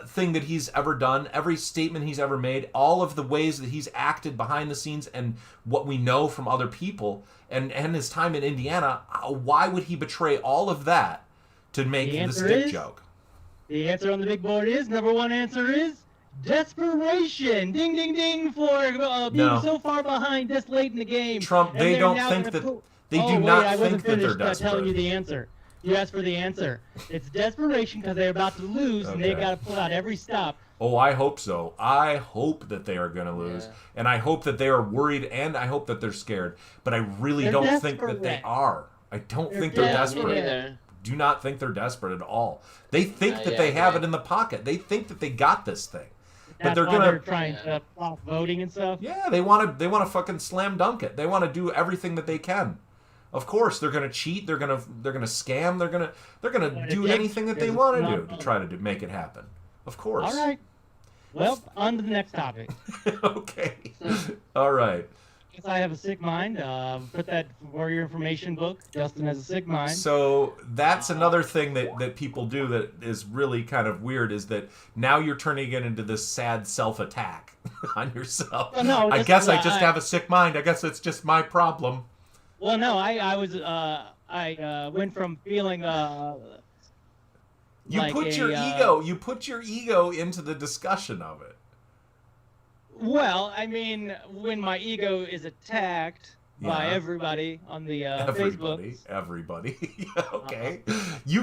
thing that he's ever done, every statement he's ever made, all of the ways that he's acted behind the scenes and what we know from other people and his time in Indiana? Why would he betray all of that to make this dick joke? The answer on the big board is, number one answer is desperation. Ding, ding, ding for being so far behind this late in the game. Trump, they don't think that... They do not think that they're desperate. Telling you the answer. You asked for the answer. It's desperation because they're about to lose and they've got to pull out every stop. Oh, I hope so. I hope that they are going to lose. Yeah. And I hope that they are worried and I hope that they're scared. But I really don't think that they are. I don't think they're desperate. Do not think they're desperate at all. They think that they have it in the pocket. They think that they got this thing. But they're trying to block voting and stuff. Yeah, they want to fucking slam dunk it. They want to do everything that they can. Of course, they're gonna cheat. They're gonna scam. They're gonna do anything that they want to do to try to make it happen. Of course. All right. Well, on to the next topic. Okay. All right. Guess I have a sick mind. Put that for your information book. Dustin has a sick mind. So that's another thing that people do that is really kind of weird, is that now you're turning it into this sad self-attack on yourself. Well, no, I guess I just have a sick mind. I guess it's just my problem. Well, no, I went from feeling you put your ego into the discussion of it. Well, I mean, when my ego is attacked by everybody on the Facebook. Everybody. Okay.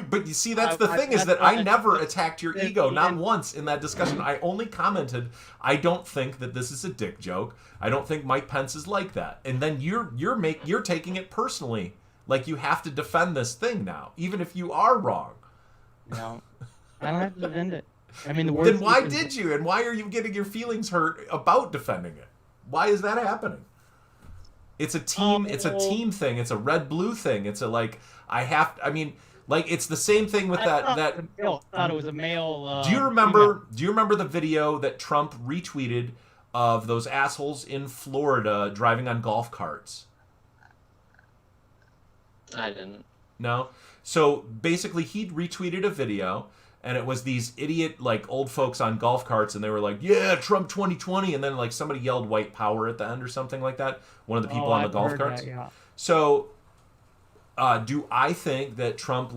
But you see, that's the thing, is that I never attacked your ego, not once in that discussion. I only commented, I don't think that this is a dick joke. I don't think Mike Pence is like that. And then you're taking it personally, like you have to defend this thing now, even if you are wrong. No, I don't have to defend it. I mean, then why did you? And why are you getting your feelings hurt about defending it? Why is that happening? It's a team. It's a team thing. It's a red-blue thing. It's a it's the same thing with that. I thought it was a male. Do you remember? Do you remember the video that Trump retweeted of those assholes in Florida driving on golf carts? I didn't. No. So basically, he'd retweeted a video. And it was these idiot, old folks on golf carts, and they were like, yeah, Trump 2020, and then, somebody yelled white power at the end or something like that. One of the people on the golf carts. That, yeah. So, do I think that Trump,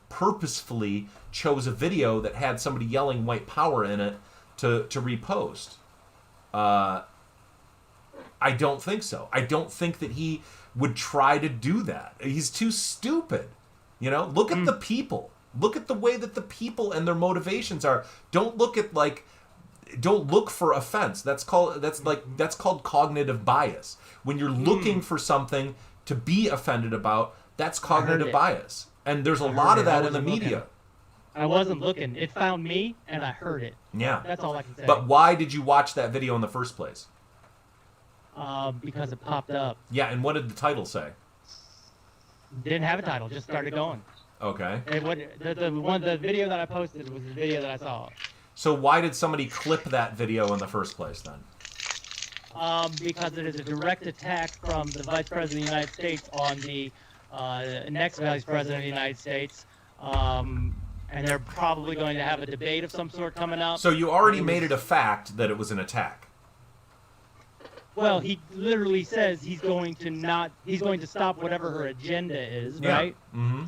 purposefully chose a video that had somebody yelling white power in it to repost? I don't think so. I don't think that he would try to do that. He's too stupid. You know, look at the people. Look at the way that the people and their motivations are. Don't look for offense. That's called cognitive bias. When you're looking for something to be offended about, that's cognitive bias. And there's a lot of that in the media. I wasn't looking. It found me, and I heard it. Yeah. That's all I can say. But why did you watch that video in the first place? Because it popped up. Yeah, and what did the title say? Didn't have a title, just started going. Okay. And the video that I posted was the video that I saw. So why did somebody clip that video in the first place then? Because it is a direct attack from the Vice President of the United States on the next Vice President of the United States. And they're probably going to have a debate of some sort coming up. So you already made it a fact that it was an attack. Well, he literally says he's going to stop whatever her agenda is, right? Mm-hmm.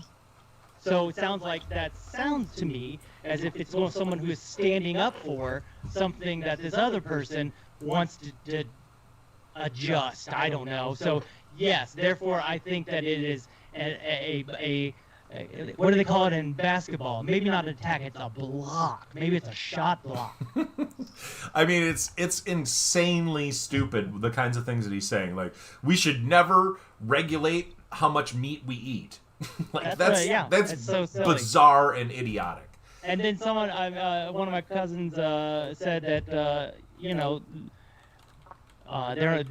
So it sounds to me as if it's someone who is standing up for something that this other person wants to adjust. I don't know. So yes, therefore I think that it is a what do they call it in basketball? Maybe not an attack, it's a block. Maybe it's a shot block. I mean, it's insanely stupid, the kinds of things that he's saying. Like, we should never regulate how much meat we eat. Like, that's so bizarre and idiotic. And then someone, one of my cousins said that,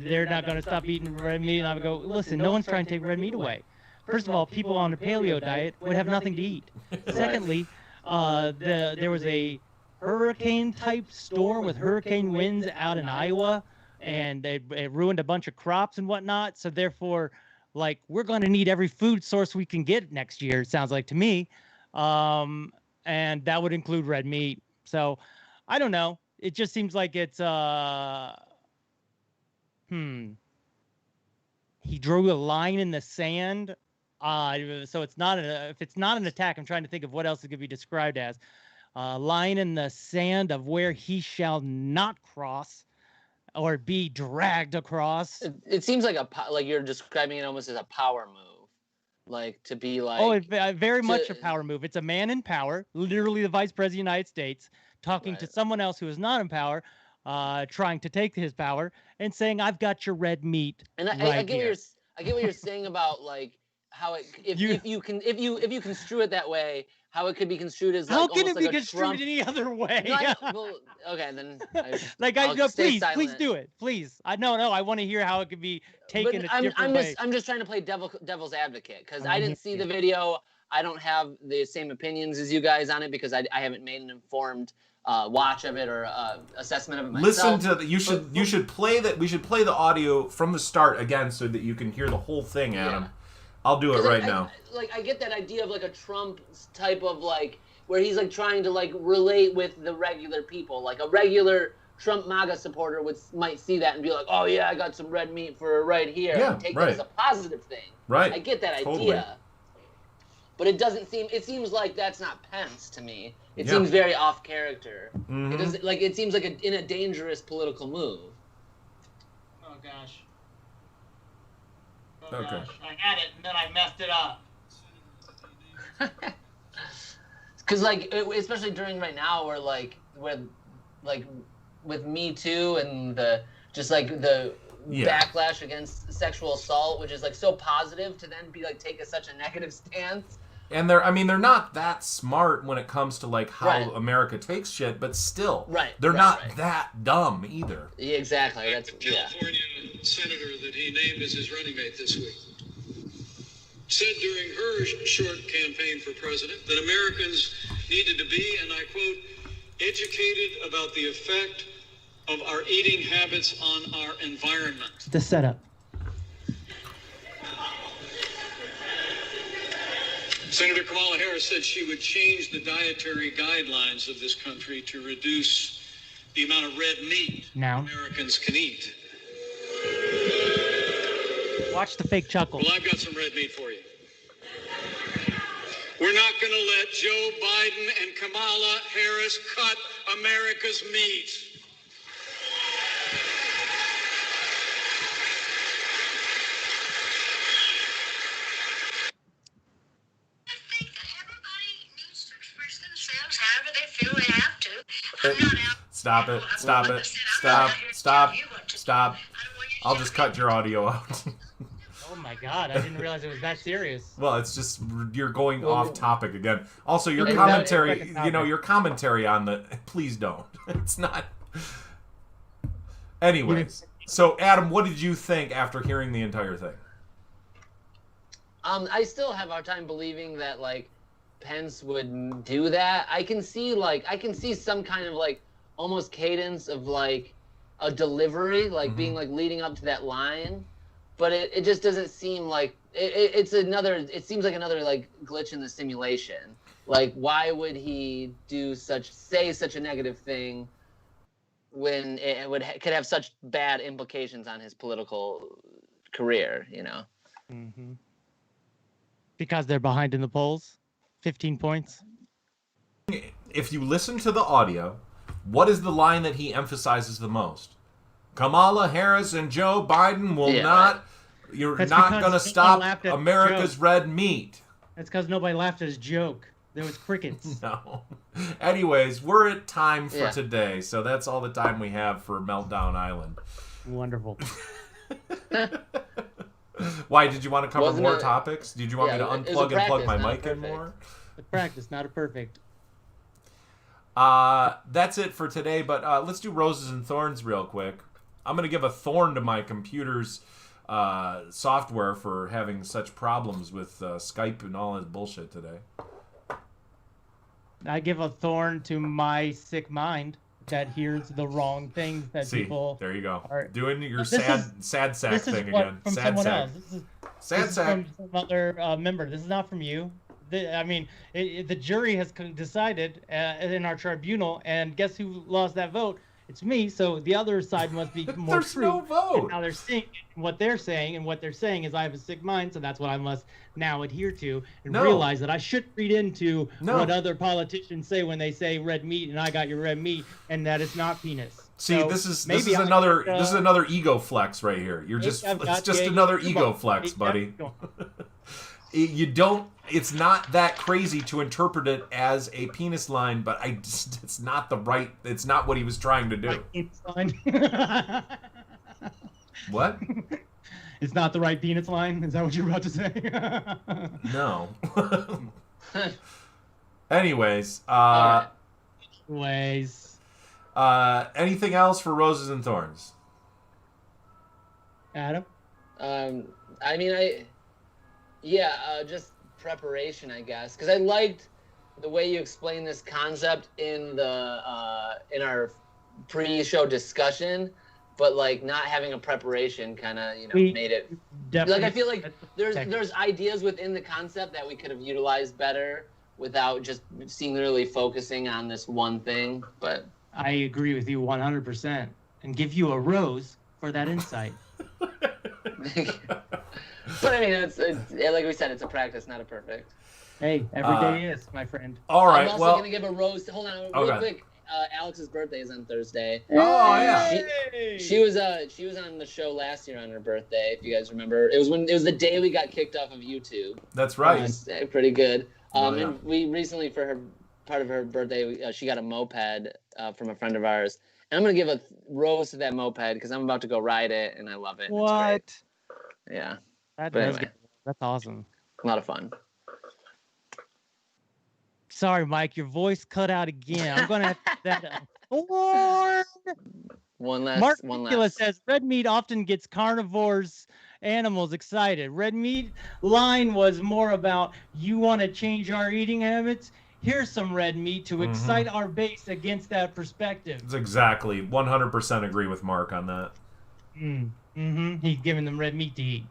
they're not going to stop eating red meat. And I would go, listen, no one's trying to take red meat away. First of all, people on the paleo diet would have nothing to eat. Secondly, there was a hurricane-type storm with hurricane winds out in Iowa, and it ruined a bunch of crops and whatnot. So therefore, like, we're going to need every food source we can get next year, it sounds like to me. And that would include red meat. So I don't know. It just seems like it's he drew a line in the sand. So it's not if it's not an attack, I'm trying to think of what else it could be described as. Line in the sand of where he shall not cross or be dragged across. It seems like like you're describing it almost as a power move, like to be like. Oh, very much a power move. It's a man in power, literally the Vice President of the United States, talking to someone else who is not in power, trying to take his power and saying, "I've got your red meat." And I get what you're saying about like how if you construe it that way, how it could be construed as like how can it be like construed any other way? Well, okay, then. Please do it, please. I want to hear how it could be taken a different way. I'm just trying to play devil's advocate because I didn't see the video. I don't have the same opinions as you guys on it because I haven't made an informed watch of it or assessment of it myself. Listen to you should play that. We should play the audio from the start again so that you can hear the whole thing, Adam. Yeah. I'll do it right now. I get that idea of like a Trump type of like where he's like trying to like relate with the regular people. Like a regular Trump MAGA supporter might see that and be like, "Oh yeah, I got some red meat for right here." Yeah, and take that as a positive thing. Right. I get that totally. idea. But it seems like that's not Pence to me. It seems very off character. Mm-hmm. It seems like in a dangerous political move. Oh gosh. Okay. Gosh. I had it and then I messed it up. Because especially during right now where with Me Too and the backlash against sexual assault, which is like so positive, to then be like take such a negative stance. And they're not that smart when it comes to like how America takes shit, but still, they're not that dumb either. Yeah, exactly. That's California senator that he named as his running mate this week said during her short campaign for president that Americans needed to be, and I quote, educated about the effect of our eating habits on our environment. The setup. Senator Kamala Harris said she would change the dietary guidelines of this country to reduce the amount of red meat Americans can eat. Watch the fake chuckle. Well, I've got some red meat for you. We're not going to let Joe Biden and Kamala Harris cut America's meat. themselves however they feel they have to. I'm not out. Stop it. Stop it. Stop. I'll just cut your audio out. Oh my God! I didn't realize it was that serious. Well, it's just you're going off topic again. Also, your It's commentary, like a you know, topic. your commentary on the. Please don't. It's not. Anyways, so Adam, what did you think after hearing the entire thing? I still have a hard time believing that like Pence would do that. I can see some kind of like almost cadence of like a delivery, like being like leading up to that line, but it just doesn't seem like it seems like another like glitch in the simulation. Like, why would he say such a negative thing when it could have such bad implications on his political career, you know? Mm-hmm. Because they're behind in the polls, 15 points. If you listen to the audio, what is the line that he emphasizes the most? Kamala Harris and Joe Biden will not. You're That's not because going to no stop one laughed at the America's joke. red meat. That's because nobody laughed at his joke. There was crickets. No. Anyways, we're at time for Yeah. today, so that's all the time we have for Meltdown Island. Wonderful. Why, did you want to cover Wasn't more it- topic? Did you want me to Yeah, it was a unplug and plug practice, my not a mic in perfect. more? The practice, not a perfect. That's it for today, but let's do roses and thorns real quick. I'm going to give a thorn to my computer's software for having such problems with Skype and all that bullshit today. I give a thorn to my sick mind that hears the wrong things that See, people there you go. are. Doing your This sad sack This is thing what, again. from Sad someone sack. else. This is Sad sack. from some other member. This is not from you. I mean, the jury has decided in our tribunal, and guess who lost that vote? It's me. So the other side must be more There's true. no vote. And now they're saying what they're saying, and what they're saying is I have a sick mind, so that's what I must now adhere to, and No. realize that I shouldn't read into No. what other politicians say when they say red meat, and I got your red meat, and that it's not penis. See, So this is maybe I another should, this is another ego flex right here. You're maybe just I've it's got just the another ego ego bump. flex, buddy. Go. You don't. It's not that crazy to interpret it as a penis line, but it's not the right. It's not what he was trying to do. Penis line. What? It's not the right penis line. Is that what you're about to say? No. Anyways, Ways. anything else for roses and thorns? Adam. I mean, just preparation, I guess, because I liked the way you explained this concept in our pre-show discussion, but like not having a prepreration kind of made it Definitely. like I feel like there's ideas within the concept that we could have utilized better without just singularly focusing on this one thing. But I agree with you 100%, and give you a rose for that insight. but I mean, it's like we said, it's a practice, not a perfect. Hey, every day is, my friend. All right. I'm also Well. gonna give a rose. Hold on, real Okay. quick. Alex's birthday is on Thursday. Oh yeah. She was on the show last year on her birthday, if you guys remember. It was the day we got kicked off of YouTube. That's It right. was pretty good. Oh, yeah. And we recently, for part of her birthday, she got a moped from a friend of ours. And I'm gonna give a rose to that moped because I'm about to go ride it, and I love it. It's great. Yeah, That But does anyway. that's awesome. a lot of fun. Sorry, Mike, your voice cut out again. I'm gonna have to put that up. Thorn! Mark One Nicola last. says red meat often gets carnivores animals excited. Red meat line was more about you want to change our eating habits. Here's some red meat to excite our base against that perspective. It's exactly 100% agree with Mark on that. He's giving them red meat to eat.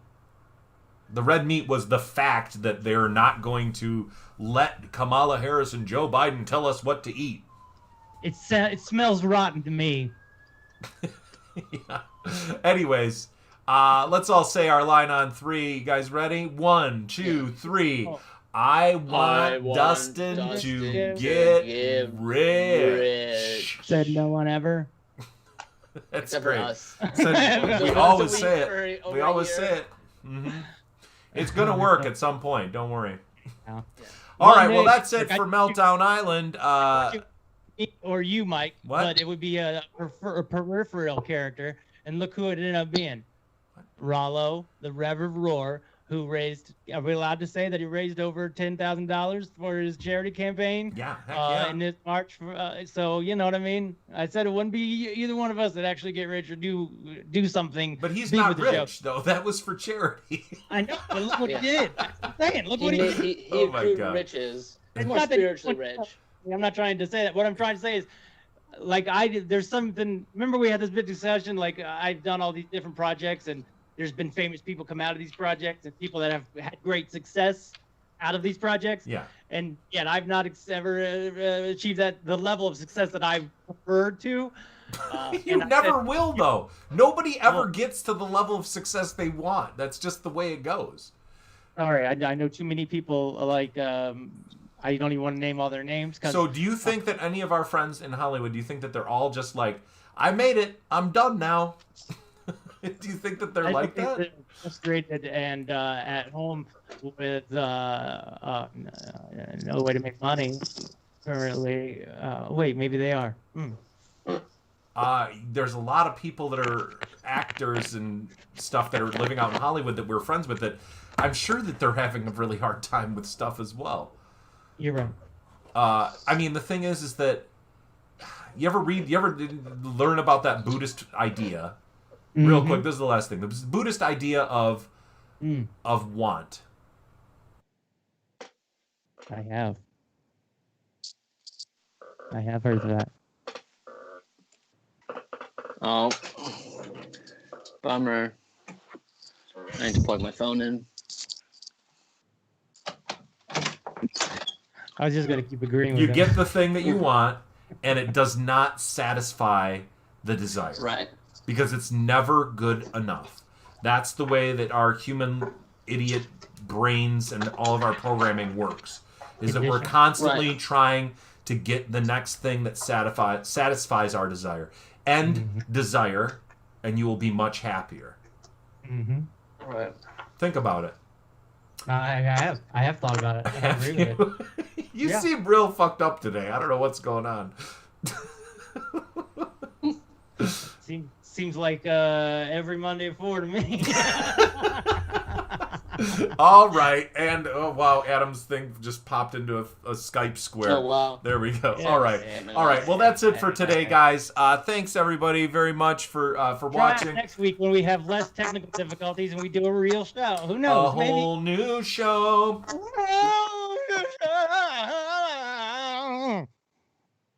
The red meat was the fact that they're not going to let Kamala Harris and Joe Biden tell us what to eat. It smells rotten to me. Yeah. Anyways, let's all say our line on 3. You guys ready? 1, 2, 3. Oh. I want Dustin to get rich. Said no one ever. That's Except great. for us. We Once always a say week for it. over We a always year. say it. It's gonna work at some point. Don't worry. Yeah. All right, well, day, that's it for Meltdown Island. Or you, Mike. What? But it would be a peripheral character. And look who it ended up being. Rollo, the Reverend Roar, who raised, are we allowed to say that he raised over $10,000 for his charity campaign? Yeah, heck yeah. In this March. So, you know what I mean? I said it wouldn't be either one of us that actually get rich or do something. But he's big not with the rich, show. though. That was for charity. I know, but look what he did. I'm saying, look what he did. He Oh my accrued God. riches. He's It's more not that- spiritually rich. I'm not trying to say that. What I'm trying to say is, like, there's something. Remember, we had this big discussion. Like, I've done all these different projects, and there's been famous people come out of these projects, and people that have had great success out of these projects. Yeah. And yet, I've not ever achieved the level of success that I preferred to. You and I never said, will, though. Nobody ever Well- gets to the level of success they want. That's just the way it goes. Sorry, I know too many people. Like, I don't even want to name all their names. So do you think that any of our friends in Hollywood, do you think that they're all just like, I made it, I'm done now? Do you think that they're like that? They're frustrated and at home with no way to make money currently. Wait, maybe they are. There's a lot of people that are actors and stuff that are living out in Hollywood that we're friends with that I'm sure that they're having a really hard time with stuff as well. You're right. I mean, the thing is that you ever learn about that Buddhist idea? Real quick, this is the last thing. The Buddhist idea of want. I have heard of that. Oh, bummer. I need to plug my phone in. I was just gonna keep agreeing with You him. get the thing that you want, and it does not satisfy the desire. Right. Because it's never good enough. That's the way that our human idiot brains and all of our programming works. Is that we're constantly trying to get the next thing that satisfies our desire. End desire, and you will be much happier. Right. Think about it. I have thought about it. I agree with it. You Yeah. seem real fucked up today. I don't know what's going on. Seems like every Monday forward to me. All right, and oh wow, Adam's thing just popped into a Skype square. Oh, wow. There we go. Yeah. All right, all right. Well, that's it for today, guys. Thanks everybody very much for Try it watching. next week when we have less technical difficulties and we do a real show. Who A knows? whole new show.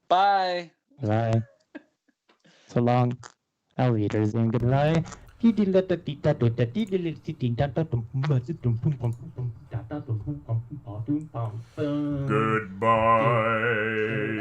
Bye. Bye. So long. Alligators and goodbye. Goodbye.